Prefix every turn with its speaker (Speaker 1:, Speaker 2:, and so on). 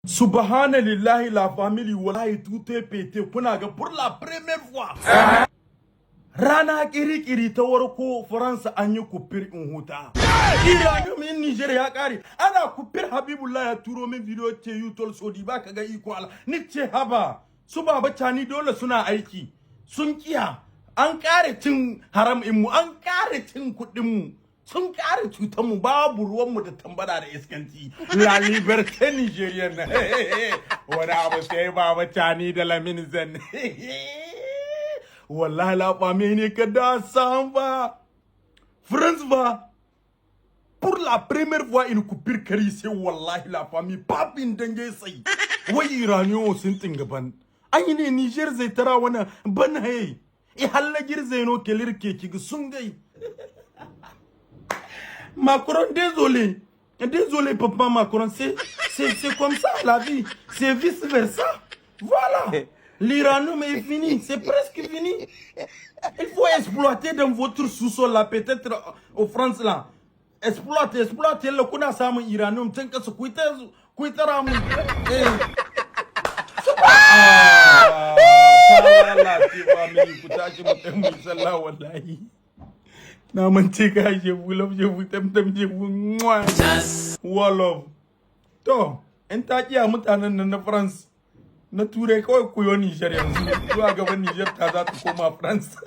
Speaker 1: Subhanallah, la famille, wallahi, tout est pété. Pour la première fois. Rana kiri ta warko Faransa an yi kufir in huta. Iranium in Niger ya kare. Ana kufir Habibullah ya turo min video ce YouTube sodi ba kaga iko Allah. Ni ce haba. Su baba cani dole suna aiki. Sun kiya. An kare cin haram in mu, an kare cin kudin mu. Sun kare cutar mu babu ruwan mu da tambada da iskanci. La liberté nigérienne. Wani abu sai baba cani da Lamin Zan. Wallahi la famille que dans ça va. France va. Pour la première fois une coupure carissée wallahi la famille papin dange sai. Wai Iraniyo sun tingaban. Ai ne Niger zai tara wana ban hai. E halagir zaino kelir keki sun gai. Macron désolé. Désolé papa Macron, c'est comme ça la vie, c'est vice versa. Voilà. L'Iranium est fini, c'est presque fini. Il faut exploiter dans votre sous-sol là, peut-être en France là. Exploiter le kuna samu Iranium, tenka su kuita ramu. Na mance ka je vous tam je vous Wolof. To, en ta kiya mutanen nan na France. Na turai kawai kuyo Niger yanzu zuwa gaban Niger ta za ta koma France.